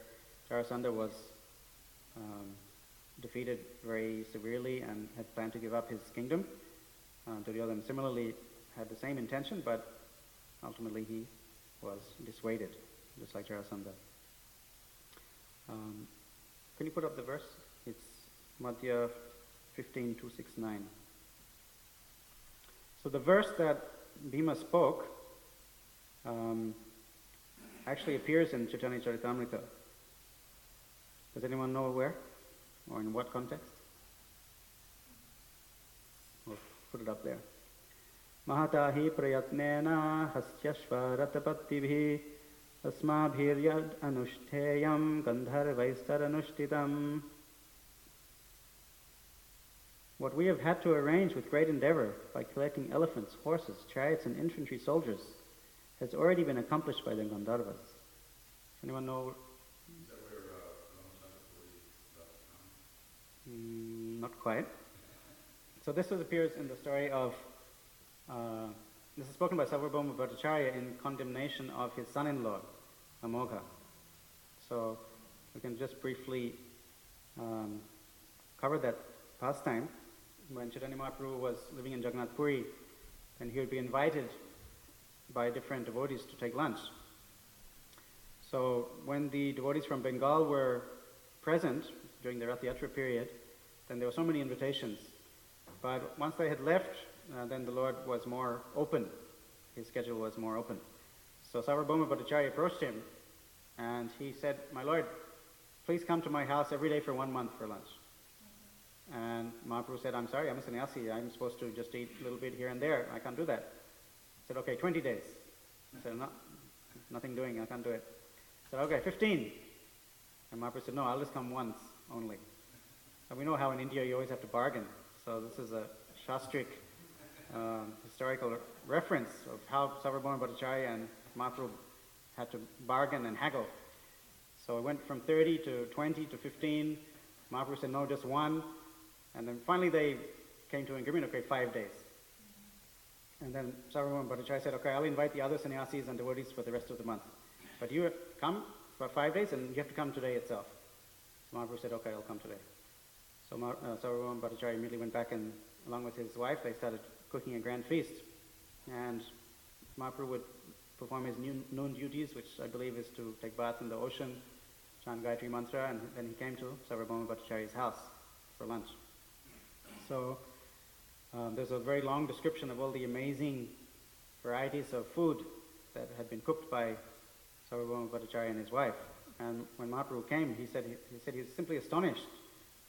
Jarasandha was defeated very severely and had planned to give up his kingdom. Duryodhana similarly had the same intention, but ultimately he was dissuaded, just like Jarasandha. Can you put up the verse? Madhya 15:269. So the verse that Bhima spoke actually appears in Chaitanya Charitamrita. Does anyone know where or in what context? We'll put it up there. Mahatahi prayatnena hasyashva ratapatibhi asmabhiryad anushteyam gandharvaistar anushtitam. What we have had to arrange with great endeavor by collecting elephants, horses, chariots, and infantry soldiers has already been accomplished by the Gandharvas. Anyone know? Is that where Ramachandra Not quite. So this appears in the story of, this is spoken by Sarvabhauma Bhattacharya in condemnation of his son-in-law, Amogha. So we can just briefly cover that pastime. When Chaitanya Mahaprabhu was living in Jagannath Puri, then he would be invited by different devotees to take lunch. So when the devotees from Bengal were present during the Rath Yatra period, then there were so many invitations. But once they had left, then the Lord was more open. His schedule was more open. So Sarvabhauma Bhattacharya approached him and he said, "My Lord, please come to my house every day for 1 month for lunch." And Mahaprabhu said, "I'm sorry, I'm a sannyasi. I'm supposed to just eat a little bit here and there. I can't do that." He said, "Okay, 20 days. I said, "No, nothing doing, I can't do it." He said, "Okay, 15. And Mahaprabhu said, "No, I'll just come once only." And we know how in India you always have to bargain. So this is a Shastric historical reference of how Sarvabhauma Bhattacharya and Mahaprabhu had to bargain and haggle. So it went from 30 to 20 to 15. Mahaprabhu said, "No, just 1. And then finally they came to an agreement, okay, 5 days. And then Sarvabhauma Bhattacharya said, "Okay, I'll invite the other sannyasis and devotees for the rest of the month. But you come for 5 days and you have to come today itself." So Mahaprabhu said, "Okay, I'll come today." So Sarvabhauma Bhattacharya immediately went back and along with his wife, they started cooking a grand feast. And Mahaprabhu would perform his noon duties, which I believe is to take bath in the ocean, chant Gayatri Mantra, and then he came to Sarvabhauma Bhattacharya's house for lunch. So there's a very long description of all the amazing varieties of food that had been cooked by Sarvabhauma Bhattacharya and his wife. And when Mahaprabhu came, he said he was simply astonished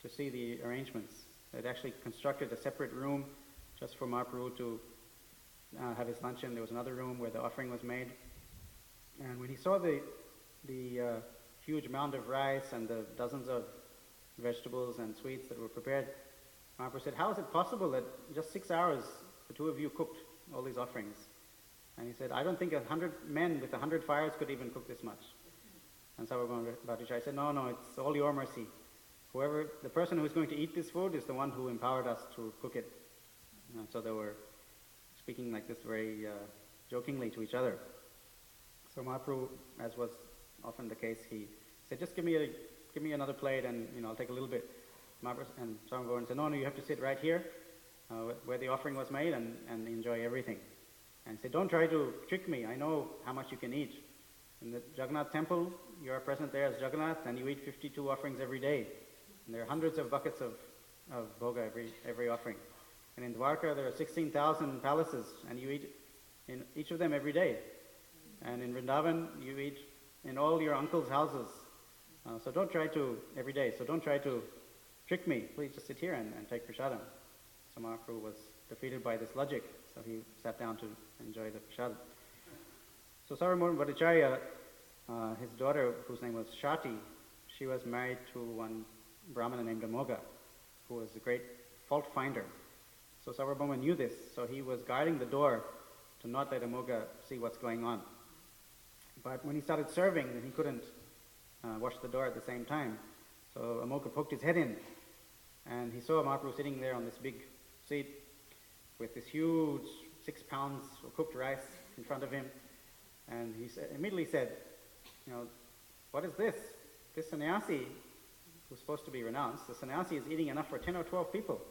to see the arrangements. They'd actually constructed a separate room just for Mahaprabhu to have his luncheon. There was another room where the offering was made. And when he saw the huge mound of rice and the dozens of vegetables and sweets that were prepared, Mahaprabhu said, "How is it possible that just 6 hours the two of you cooked all these offerings?" And he said, "I don't think 100 men with 100 fires could even cook this much." And Sarvabhauma Bhattacharya said, No, it's all your mercy. The person who is going to eat this food is the one who empowered us to cook it." And so they were speaking like this very jokingly to each other. So Mahaprabhu, as was often the case, he said, "Just give me another plate and I'll take a little bit." And Sarvabhauma said, No, you have to sit right here where the offering was made and enjoy everything. And he said, "Don't try to trick me. I know how much you can eat. In the Jagannath temple, you are present there as Jagannath and you eat 52 offerings every day. And there are hundreds of buckets of bhoga every offering. And in Dwarka, there are 16,000 palaces and you eat in each of them every day. And in Vrindavan, you eat in all your uncle's houses. So don't try to trick me. Please just sit here and take prasadam." So Mahaprabhu was defeated by this logic, so he sat down to enjoy the prasadam. So Sarvabhauma Bhattacharya, his daughter, whose name was Shati, she was married to one Brahmana named Amogha, who was a great fault finder. So Sarvabhauma knew this, so he was guarding the door to not let Amogha see what's going on. But when he started serving, then he couldn't wash the door at the same time. So Amogha poked his head in, and he saw Mahaprabhu sitting there on this big seat with this huge 6 pounds of cooked rice in front of him. And he immediately said, "What is this? This sannyasi, who's supposed to be renounced, the sannyasi is eating enough for 10 or 12 people."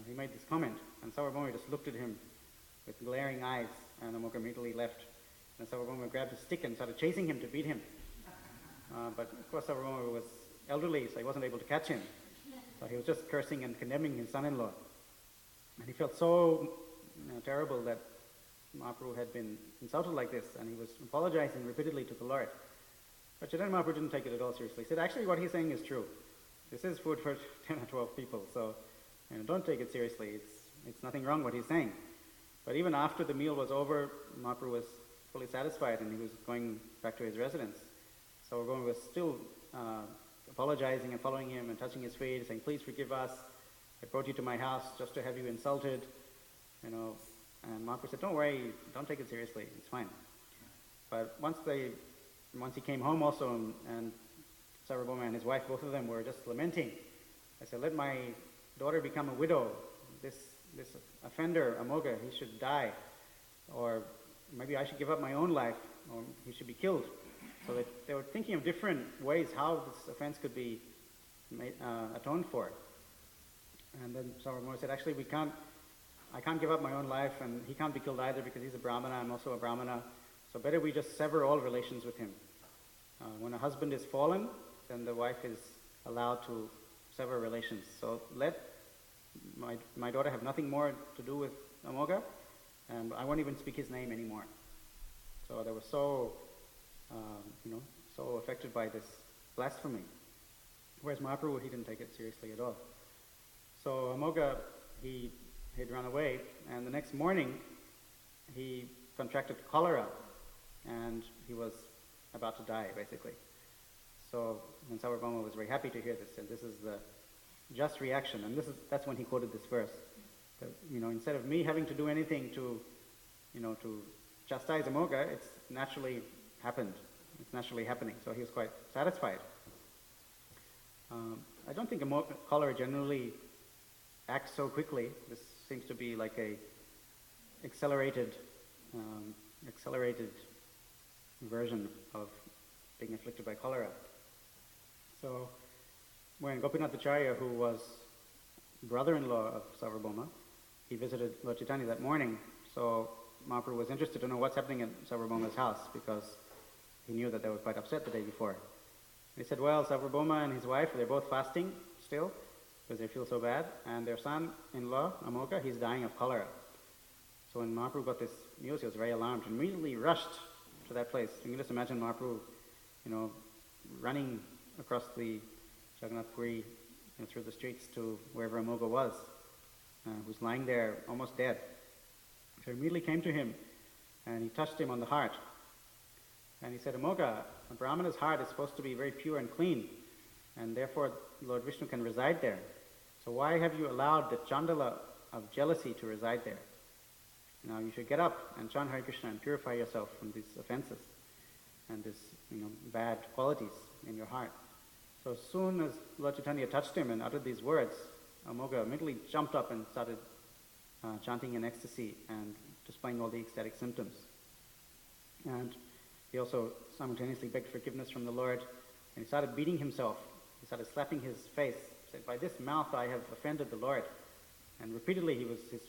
He made this comment, and Sarvabhauma just looked at him with glaring eyes, and Amogha immediately left. And Sarvabhauma grabbed a stick and started chasing him to beat him. But of course Sarvabhauma was elderly, so he wasn't able to catch him. So he was just cursing and condemning his son-in-law. And he felt so terrible that Mahaprabhu had been insulted like this, and he was apologizing repeatedly to the Lord. But Chaitanya Mahaprabhu didn't take it at all seriously. He said, actually what he's saying is true. This is food for 10 or 12 people, so don't take it seriously. It's nothing wrong what he's saying. But even after the meal was over, Mahaprabhu was fully satisfied and he was going back to his residence. So Goma was still apologizing and following him and touching his feet, saying, please forgive us. I brought you to my house just to have you insulted. And Mahaprabhu said, don't worry, don't take it seriously, it's fine. But once he came home also, and Sarvabhauma and his wife, both of them were just lamenting. I said, let my daughter become a widow. This offender, Amoga, he should die. Or maybe I should give up my own life, or he should be killed. So they were thinking of different ways how this offense could be atoned for. And then Sarvabhauma said, actually I can't give up my own life, and he can't be killed either because he's a Brahmana, I'm also a Brahmana. So better we just sever all relations with him. When a husband is fallen, then the wife is allowed to sever relations. So let my daughter have nothing more to do with Amoga, and I won't even speak his name anymore. So they were so affected by this blasphemy. Whereas Mahaprabhu, he didn't take it seriously at all. So Amoga, he'd run away, and the next morning he contracted cholera, and he was about to die, basically. So Sarvabhauma was very happy to hear this, and this is the just reaction, and that's when he quoted this verse. That, instead of me having to do anything to chastise Amoga, it's naturally happened. It's naturally happening. So he was quite satisfied. I don't think cholera generally acts so quickly. This seems to be like a accelerated version of being afflicted by cholera. So when Gopinath Acharya, who was brother-in-law of Sarvabhauma, he visited Lord Chaitanya that morning. So Mahaprabhu was interested to know what's happening at Sarvabhauma's house, because he knew that they were quite upset the day before. And he said, well, Sarvabhauma and his wife, they're both fasting still because they feel so bad, and their son-in-law, Amoga, he's dying of cholera. So when Mahaprabhu got this news, he was very alarmed and immediately rushed to that place. You can just imagine Mahaprabhu, running across the Jagannath Puri, through the streets to wherever Amoga was, who's lying there almost dead. So he immediately came to him and he touched him on the heart. And he said, Amoga, a Brahmana's heart is supposed to be very pure and clean, and therefore Lord Vishnu can reside there. So why have you allowed the Chandala of jealousy to reside there? Now you should get up and chant Hare Krishna and purify yourself from these offenses and these bad qualities in your heart. So as soon as Lord Chaitanya touched him and uttered these words, Amoga immediately jumped up and started chanting in ecstasy and displaying all the ecstatic symptoms. And he also simultaneously begged forgiveness from the Lord, and he started beating himself. He started slapping his face. He said, by this mouth I have offended the Lord. And repeatedly his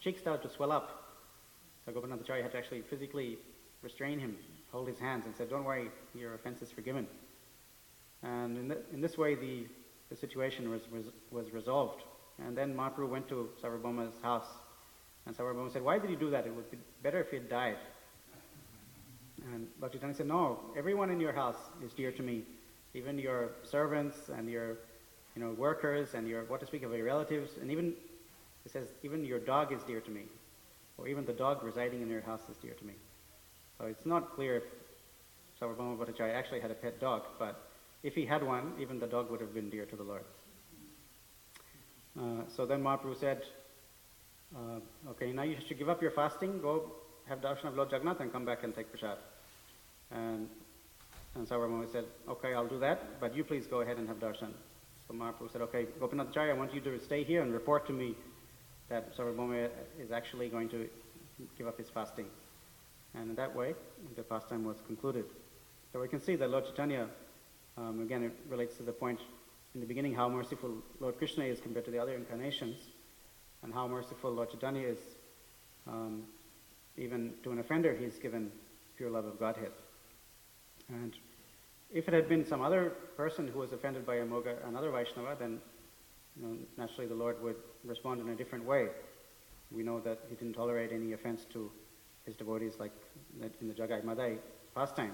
cheeks started to swell up. So Gopinath Acharya had to actually physically restrain him, hold his hands, and said, don't worry, your offense is forgiven. And in this way the situation was resolved. And then Mahaprabhu went to Sarvabhauma's house, and Sarvabhauma said, why did you do that? It would be better if he had died. And Lord Chaitanya said, no, everyone in your house is dear to me, even your servants and your workers and what to speak of your relatives, and even, it says, even your dog is dear to me, or even the dog residing in your house is dear to me. So it's not clear if Sarvabhauma Bhattacharya actually had a pet dog, but if he had one, even the dog would have been dear to the Lord. So then Mahaprabhu said, okay, now you should give up your fasting, go have darshan of Lord Jagannath and come back and take prasad. And Sarvabhauma said, okay, I'll do that, but you please go ahead and have darshan. So Mahaprabhu said, okay, Gopinath Acharya, I want you to stay here and report to me that Sarvabhauma is actually going to give up his fasting. And in that way, the pastime was concluded. So we can see that Lord Chaitanya, again, it relates to the point in the beginning how merciful Lord Krishna is compared to the other incarnations, and how merciful Lord Chaitanya is. Even to an offender, he's given pure love of Godhead. And if it had been some other person who was offended by Amoga, another Vaishnava, then naturally the Lord would respond in a different way. We know that he didn't tolerate any offense to his devotees like in the Jagai Madai pastime.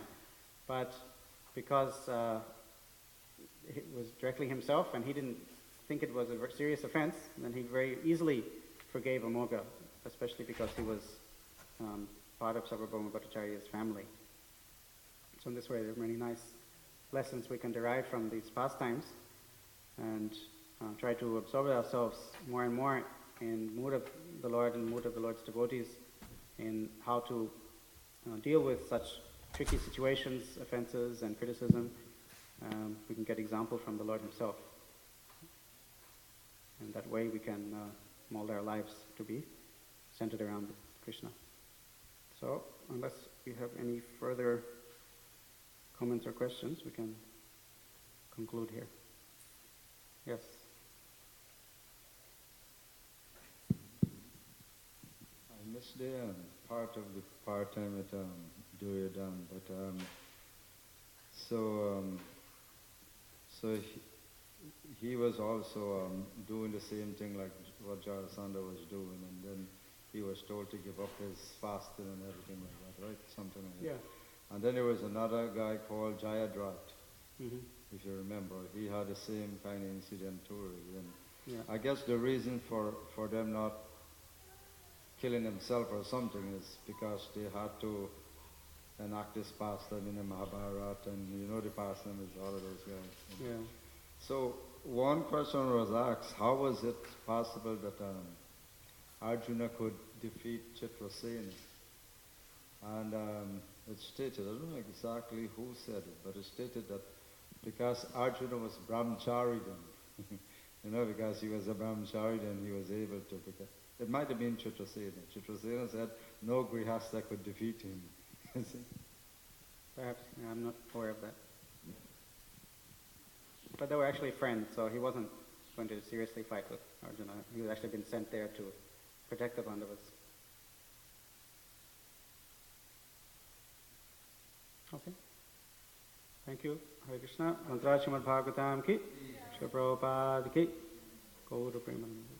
But because it was directly himself and he didn't think it was a serious offense, then he very easily forgave Amoga, especially because he was part of Sarvabhauma Bhattacharya's family. So in this way there are many nice lessons we can derive from these pastimes and try to absorb ourselves more and more in mood of the Lord and mood of the Lord's devotees in how to deal with such tricky situations, offenses and criticism. We can get example from the Lord himself. And that way we can mold our lives to be centered around Krishna. So, unless you have any further comments or questions, we can conclude here. Yes. I missed the part of the part-time at Duryodhana, but so he was also doing the same thing like what Jarasandha was doing, and then he was told to give up his fasting and everything like that, right? Something like that. Yeah. And then there was another guy called Jayadrat, Mm-hmm. if you remember. He had the same kind of incident too, really. And Yeah. I guess the reason for them not killing themselves or something is because they had to enact this pastime in the Mahabharata, and you know the pastime is all of those guys. Yeah. So one question was asked, how was it possible that Arjuna could defeat Chitrasena? And it stated, I don't know exactly who said it, but it stated that because Arjuna was brahmachari then, because he was a brahmachari then he was able to, because it might have been Chitrasena. Chitrasena said no grihastha could defeat him. You see? Perhaps. Yeah, I'm not aware of that. But they were actually friends, so he wasn't going to seriously fight with Arjuna. He had actually been sent there to protect the Pandavas. Okay. Thank you. Hare Krishna. Mantra Srimad Bhagavatam ki. Shri Prabhupada ki. Gaura Premanand.